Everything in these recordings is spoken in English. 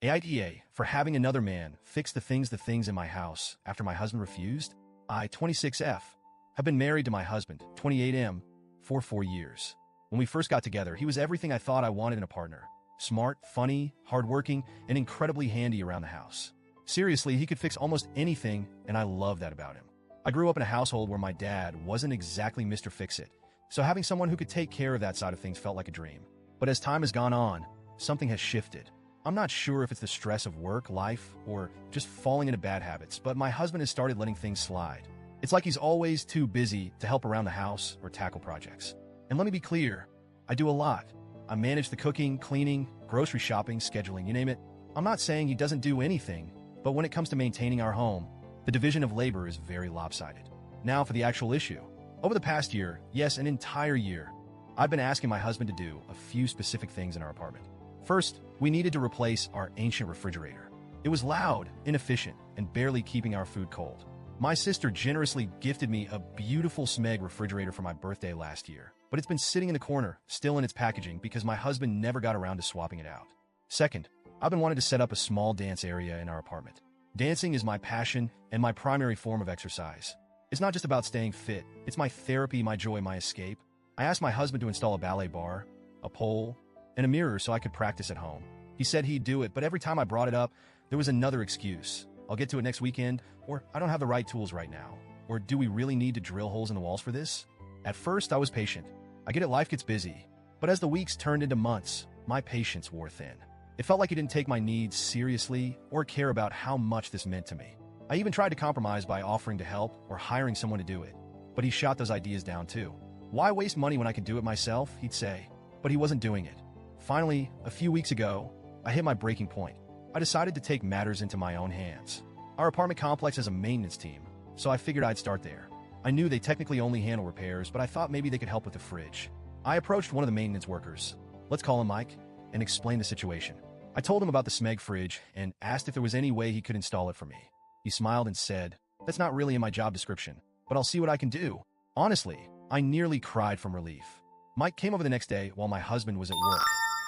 AITA for having another man fix the things in my house after my husband refused. I, 26F, have been married to my husband, 28M, for 4 years. When we first got together, he was everything I thought I wanted in a partner. Smart, funny, hardworking, and incredibly handy around the house. Seriously, he could fix almost anything, and I love that about him. I grew up in a household where my dad wasn't exactly Mr. Fix-It, so having someone who could take care of that side of things felt like a dream. But as time has gone on, something has shifted. I'm not sure if it's the stress of work, life, or just falling into bad habits, but my husband has started letting things slide. It's like he's always too busy to help around the house or tackle projects. And let me be clear, I do a lot. I manage the cooking, cleaning, grocery shopping, scheduling, you name it. I'm not saying he doesn't do anything, but when it comes to maintaining our home, the division of labor is very lopsided. Now for the actual issue. Over the past year, yes, an entire year, I've been asking my husband to do a few specific things in our apartment. First, we needed to replace our ancient refrigerator. It was loud, inefficient, and barely keeping our food cold. My sister generously gifted me a beautiful Smeg refrigerator for my birthday last year, but it's been sitting in the corner, still in its packaging, because my husband never got around to swapping it out. Second, I've been wanting to set up a small dance area in our apartment. Dancing is my passion and my primary form of exercise. It's not just about staying fit, it's my therapy, my joy, my escape. I asked my husband to install a ballet bar, a pole, and a mirror so I could practice at home. He said he'd do it, but every time I brought it up, there was another excuse. I'll get to it next weekend, or I don't have the right tools right now, or do we really need to drill holes in the walls for this? At first, I was patient. I get it, life gets busy. But as the weeks turned into months, my patience wore thin. It felt like he didn't take my needs seriously or care about how much this meant to me. I even tried to compromise by offering to help or hiring someone to do it, but he shot those ideas down too. Why waste money when I could do it myself, he'd say, but he wasn't doing it. Finally, a few weeks ago, I hit my breaking point. I decided to take matters into my own hands. Our apartment complex has a maintenance team, so I figured I'd start there. I knew they technically only handle repairs, but I thought maybe they could help with the fridge. I approached one of the maintenance workers, let's call him Mike, and explained the situation. I told him about the Smeg fridge and asked if there was any way he could install it for me. He smiled and said, "That's not really in my job description, but I'll see what I can do." Honestly, I nearly cried from relief. Mike came over the next day while my husband was at work.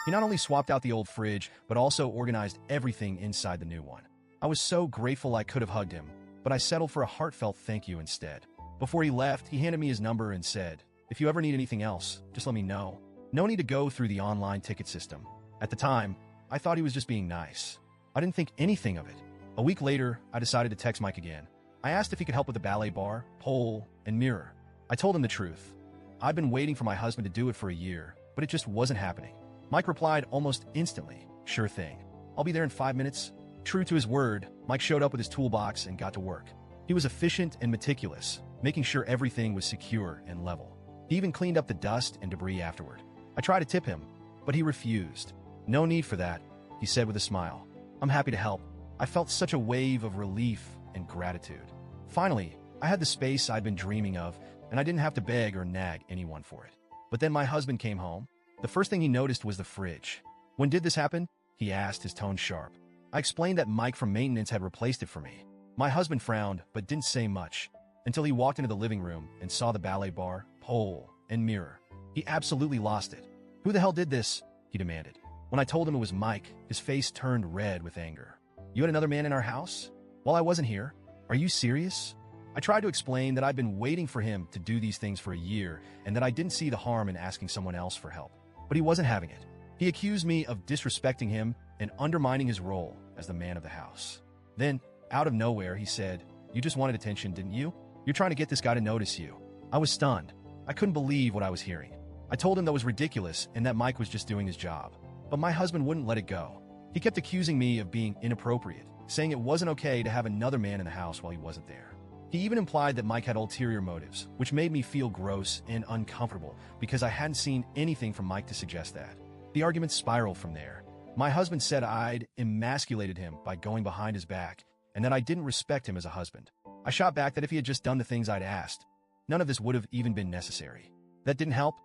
He not only swapped out the old fridge, but also organized everything inside the new one. I was so grateful I could have hugged him, but I settled for a heartfelt thank you instead. Before he left, he handed me his number and said, "If you ever need anything else, just let me know. No need to go through the online ticket system." At the time, I thought he was just being nice. I didn't think anything of it. A week later, I decided to text Mike again. I asked if he could help with the ballet bar, pole, and mirror. I told him the truth. I'd been waiting for my husband to do it for a year, but it just wasn't happening. Mike replied almost instantly, "Sure thing. I'll be there in 5 minutes." True to his word, Mike showed up with his toolbox and got to work. He was efficient and meticulous, making sure everything was secure and level. He even cleaned up the dust and debris afterward. I tried to tip him, but he refused. "No need for that," he said with a smile. "I'm happy to help." I felt such a wave of relief and gratitude. Finally, I had the space I'd been dreaming of, and I didn't have to beg or nag anyone for it. But then my husband came home. The first thing he noticed was the fridge. "When did this happen?" he asked, his tone sharp. I explained that Mike from maintenance had replaced it for me. My husband frowned, but didn't say much, until he walked into the living room and saw the ballet bar, pole, and mirror. He absolutely lost it. "Who the hell did this?" he demanded. When I told him it was Mike, his face turned red with anger. "You had another man in our house? While I wasn't here? Are you serious?" I tried to explain that I'd been waiting for him to do these things for a year and that I didn't see the harm in asking someone else for help. But he wasn't having it. He accused me of disrespecting him and undermining his role as the man of the house. Then, out of nowhere, he said, "You just wanted attention, didn't you? You're trying to get this guy to notice you." I was stunned. I couldn't believe what I was hearing. I told him that was ridiculous and that Mike was just doing his job. But my husband wouldn't let it go. He kept accusing me of being inappropriate, saying it wasn't okay to have another man in the house while he wasn't there. He even implied that Mike had ulterior motives, which made me feel gross and uncomfortable because I hadn't seen anything from Mike to suggest that. The argument spiraled from there. My husband said I'd emasculated him by going behind his back and that I didn't respect him as a husband. I shot back that if he had just done the things I'd asked, none of this would have even been necessary. That didn't help.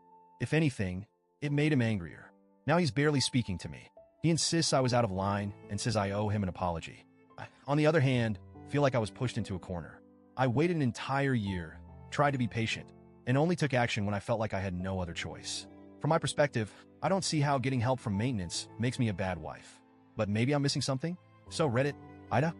If anything, it made him angrier. Now he's barely speaking to me. He insists I was out of line and says I owe him an apology. I, on the other hand, feel like I was pushed into a corner. I waited an entire year, tried to be patient, and only took action when I felt like I had no other choice. From my perspective, I don't see how getting help from maintenance makes me a bad wife. But maybe I'm missing something? So Reddit, AITA?